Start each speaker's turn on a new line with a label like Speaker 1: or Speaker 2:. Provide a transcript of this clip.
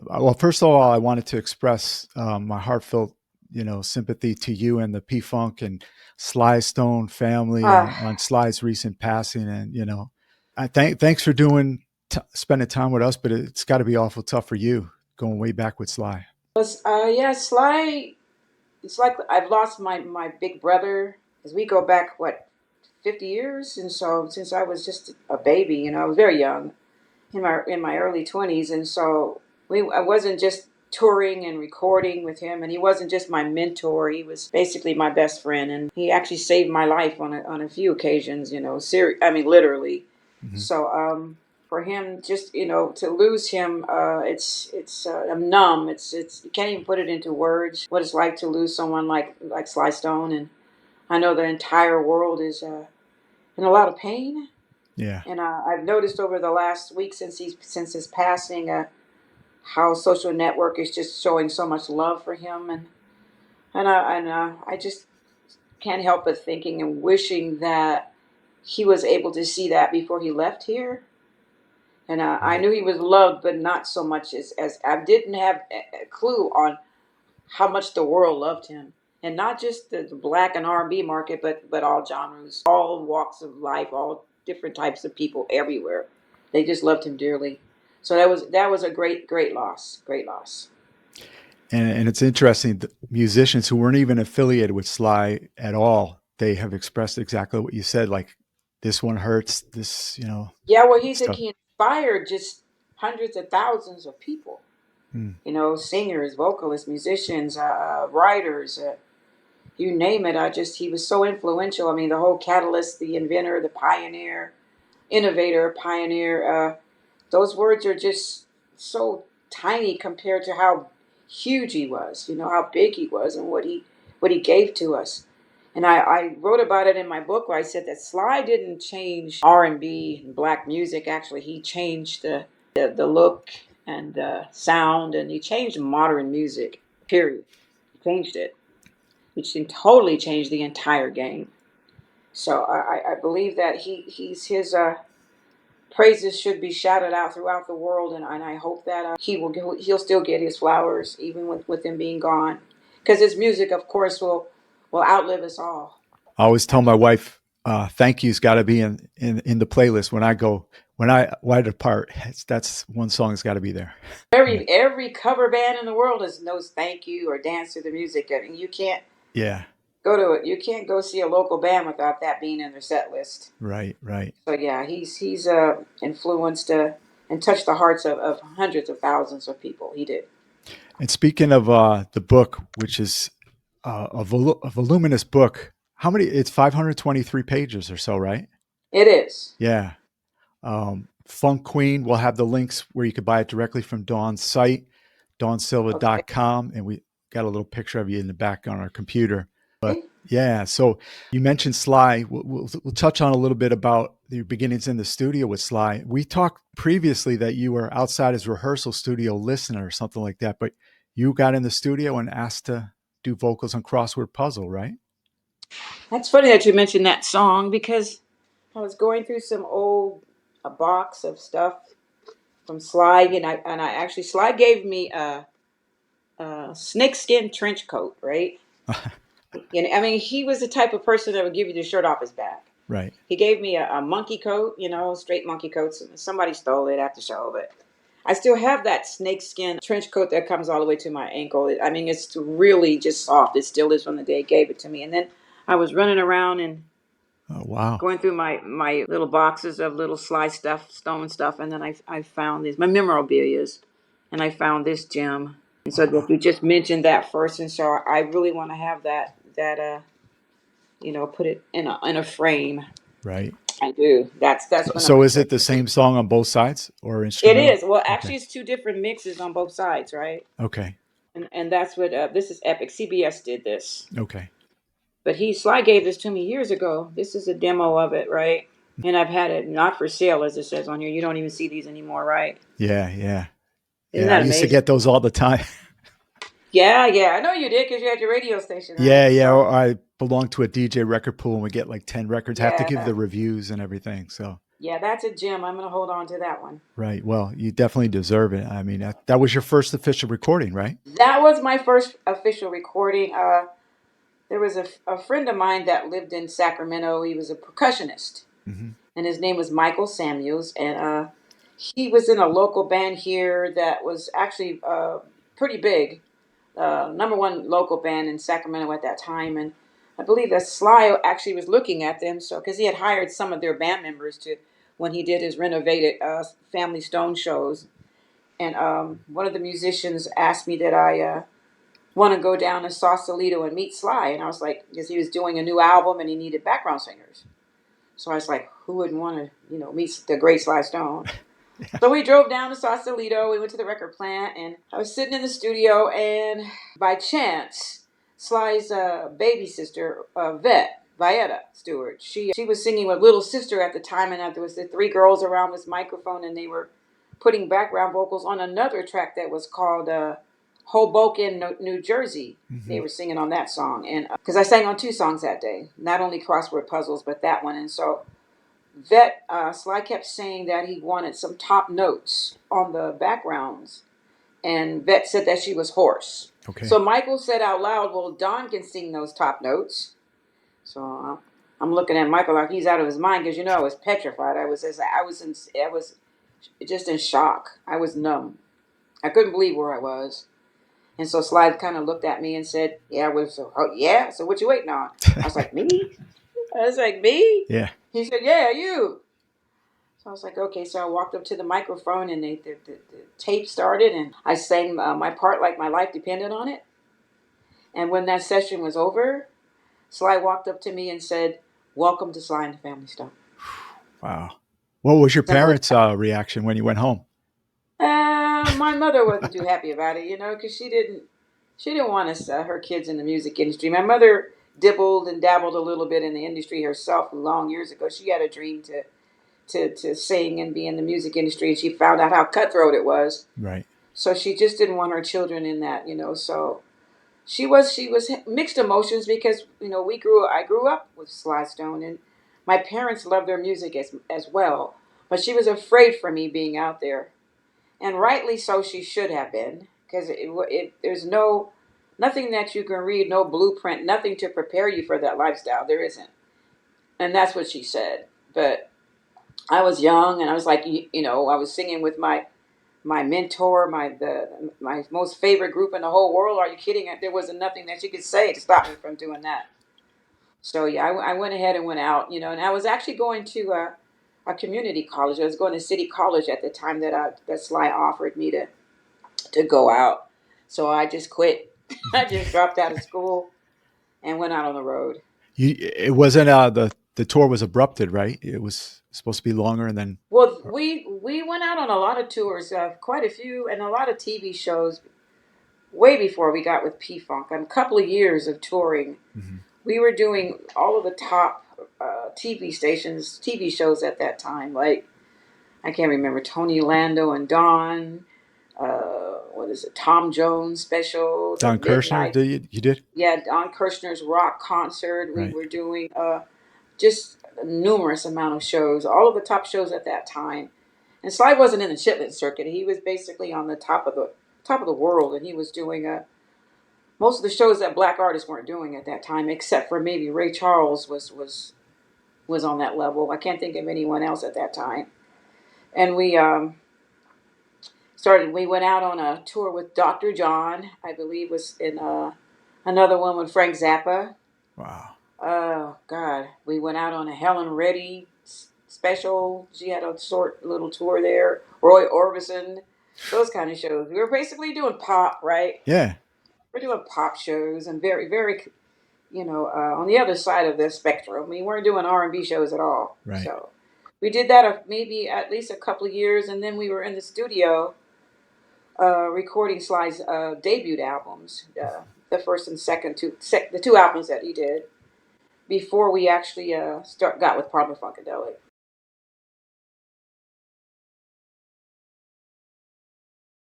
Speaker 1: Well, first of all, I wanted to express my heartfelt, sympathy to you and the P Funk and Sly Stone family
Speaker 2: Uh,
Speaker 1: on Sly's recent passing. And I thanks for spending time with us, but it's got to be awful tough for you going way back with Sly.
Speaker 2: yeah, Sly. It's like I've lost my big brother because we go back 50 years, and so since I was just a baby, I was very young in my early 20s, and so I wasn't just touring and recording with him, and he wasn't just my mentor. He was basically my best friend, and he actually saved my life on a few occasions. I mean, literally.
Speaker 1: Hmm.
Speaker 2: So for him, just to lose him, I'm numb. It's you can't even put it into words what it's like to lose someone like Sly Stone, and I know the entire world is in a lot of pain.
Speaker 1: Yeah.
Speaker 2: And I've noticed over the last week since his passing, how social network is just showing so much love for him, and I just can't help but thinking and wishing that he was able to see that before he left here. And I
Speaker 1: Right.
Speaker 2: knew he was loved, but not so much as I didn't have a clue on how much the world loved him, and not just the black and R&B market, but all genres, all walks of life, all different types of people everywhere. They just loved him dearly. So that was a great loss, great loss.
Speaker 1: And it's interesting, the musicians who weren't even affiliated with Sly at all, they have expressed exactly what you said, like this one hurts, this,
Speaker 2: Yeah, well,
Speaker 1: stuff.
Speaker 2: he inspired just hundreds of thousands of people.
Speaker 1: Mm.
Speaker 2: Singers, vocalists, musicians, writers. You name it. He was so influential. I mean, the whole catalyst, the inventor, the pioneer, innovator, pioneer. Those words are just so tiny compared to how huge he was. How big he was and what he gave to us. And I wrote about it in my book where I said that Sly didn't change R&B and black music. Actually, he changed the look and the sound, and he changed modern music. Period. He changed it, which totally changed the entire game. So I believe that his praises should be shouted out throughout the world, and I hope that he'll still get his flowers even with him being gone, because his music, of course, will outlive us all.
Speaker 1: I always tell my wife, thank you's got to be in the playlist when I depart. That's one song's got to be there. Yeah.
Speaker 2: Every cover band in the world knows "Thank You" or "Dance to the Music." I mean, you can't
Speaker 1: Yeah.
Speaker 2: go to it. You can't go see a local band without that being in their set list.
Speaker 1: Right. Right.
Speaker 2: So yeah, he's influenced and touched the hearts of hundreds of thousands of people. He did.
Speaker 1: And speaking of the book, which is a voluminous book, how many? It's 523 pages or so, right?
Speaker 2: It is.
Speaker 1: Yeah. Funk Queen. We'll have the links where you could buy it directly from Dawn's site,
Speaker 2: Okay.
Speaker 1: dawnsilva.com. And we got a little picture of you in the back on our computer. But yeah, so you mentioned Sly. We'll touch on a little bit about your beginnings in the studio with Sly. We talked previously that you were outside his rehearsal studio listener or something like that, but you got in the studio and asked to do vocals on Crossword Puzzle, right?
Speaker 2: That's funny that you mentioned that song because I was going through some old a box of stuff from Sly, and I actually Sly gave me a snakeskin trench coat, right? And I mean, he was the type of person that would give you the shirt off his back.
Speaker 1: Right.
Speaker 2: He gave me a monkey coat, straight monkey coats. Somebody stole it at the show, but I still have that snakeskin trench coat that comes all the way to my ankle. I mean, it's really just soft. It still is from the day he gave it to me. And then I was running around and
Speaker 1: Oh, wow.
Speaker 2: going through my little boxes of little Sly stuff, Stone stuff, and then I found these my memorabilia's, and I found this gem. And so that you just mentioned that first, and so I really want to have that put it in a frame.
Speaker 1: Right.
Speaker 2: I do. That's
Speaker 1: So,
Speaker 2: one of
Speaker 1: so
Speaker 2: my
Speaker 1: is it the
Speaker 2: treasures.
Speaker 1: same song on both sides or
Speaker 2: It
Speaker 1: instrumental?
Speaker 2: is. Well,
Speaker 1: Okay.
Speaker 2: actually, it's two different mixes on both sides, right?
Speaker 1: Okay.
Speaker 2: And that's what this is epic. CBS did this,
Speaker 1: Okay.
Speaker 2: but Sly gave this to me years ago. This is a demo of it, right? And I've had it not for sale, as it says on here. You don't even see these anymore, right?
Speaker 1: Yeah. Yeah.
Speaker 2: Isn't
Speaker 1: Yeah. I
Speaker 2: that
Speaker 1: used to
Speaker 2: amazing?
Speaker 1: get those all the time.
Speaker 2: Yeah, yeah. I know you did because you had your radio station,
Speaker 1: Yeah,
Speaker 2: right?
Speaker 1: yeah.
Speaker 2: So
Speaker 1: I belong to a DJ record pool and we get like 10 records. Have to give
Speaker 2: yeah,
Speaker 1: the reviews and everything. So,
Speaker 2: Yeah, that's a gem. I'm gonna hold on to that one.
Speaker 1: Right. Well, you definitely deserve it. I mean, that was your first official recording, right?
Speaker 2: That was my first official recording. There was a friend of mine that lived in Sacramento. He was a percussionist,
Speaker 1: Hmm.
Speaker 2: and his name was Michael Samuels. And he was in a local band here that was actually pretty big, number one local band in Sacramento at that time. And I believe that Sly actually was looking at them, so because he had hired some of their band members to when he did his renovated Family Stone shows. And one of the musicians asked me that I want to go down to Sausalito and meet Sly. And I was like, because he was doing a new album and he needed background singers. So I was like, who wouldn't want to, meet the great Sly Stone? So we drove down to Sausalito. We went to the record plant, and I was sitting in the studio. And by chance, Sly's baby sister, Vieta Stewart, she was singing with Little Sister at the time, and there was the three girls around this microphone, and they were putting background vocals on another track that was called Hoboken, New Jersey.
Speaker 1: Hmm.
Speaker 2: They were singing on that song, and because I sang on two songs that day, not only crossword puzzles, but that one. And so Sly kept saying that he wanted some top notes on the backgrounds, and Vet said that she was hoarse.
Speaker 1: Okay.
Speaker 2: So Michael said out loud, "Well, Dawn can sing those top notes." So I'm looking at Michael like he's out of his mind because I was petrified. I was just in shock. I was numb. I couldn't believe where I was. And so Sly kind of looked at me and said, "Yeah, yeah. So what you waiting on?" I was like, "Me?" I was like, "Me?"
Speaker 1: Yeah.
Speaker 2: He said, "Yeah, you." So I was like, "Okay." So I walked up to the microphone, and the tape started, and I sang my part like my life depended on it. And when that session was over, Sly walked up to me and said, "Welcome to Sly and the Family Stone."
Speaker 1: Wow. What was your
Speaker 2: Simple as
Speaker 1: parents' reaction when you went home?
Speaker 2: my mother wasn't too happy about it, because she didn't want us her kids in the music industry. My mother dibbled and dabbled a little bit in the industry herself long years ago. She had a dream to sing and be in the music industry, and she found out how cutthroat it was.
Speaker 1: Right.
Speaker 2: So she just didn't want her children in that. So she was mixed emotions because I grew up with Sly Stone, and my parents loved their music as well. But she was afraid for me being out there, and rightly so. She should have been, because there's nothing that you can read, no blueprint, nothing to prepare you for that lifestyle. There isn't, and that's what she said. But I was young, and I was like, I was singing with my mentor, my most favorite group in the whole world. Are you kidding? There wasn't nothing that she could say to stop me from doing that. So yeah, I went ahead and went out, and I was actually going to a community college. I was going to City College at the time that Sly offered me to go out. So I just quit. I just dropped out of school and went out on the road.
Speaker 1: It wasn't the tour was abrupted, right? It was supposed to be longer, and then.
Speaker 2: Well, we went out on a lot of tours, quite a few, and a lot of TV shows way before we got with P Funk. A couple of years of touring.
Speaker 1: Mhm.
Speaker 2: We were doing all of the top TV stations, TV shows at that time. Like, I can't remember, Tony Lando and Dawn. What is it? Tom Jones special, the
Speaker 1: Don Kirshner,
Speaker 2: midnight.
Speaker 1: did you did?
Speaker 2: Yeah, Don Kirshner's rock concert. We
Speaker 1: Right.
Speaker 2: were doing just a numerous amount of shows, all of the top shows at that time. And Sly wasn't in the chitlin circuit. He was basically on the top of the world, and he was doing most of the shows that black artists weren't doing at that time, except for maybe Ray Charles was on that level. I can't think of anyone else at that time. And we went out on a tour with Dr. John, I believe was in another one with Frank Zappa.
Speaker 1: Wow.
Speaker 2: Oh God, we went out on a Helen Reddy special. She had a short little tour there. Roy Orbison, those kind of shows. We were basically doing pop, right?
Speaker 1: Yeah.
Speaker 2: We're doing pop shows and very, very, on the other side of the spectrum. We weren't doing R&B shows at all.
Speaker 1: Right.
Speaker 2: So we did that maybe at least a couple of years, and then we were in the studio recording Sly's debut albums, the first and second the two albums that he did before we actually got with Problem Funkadelic.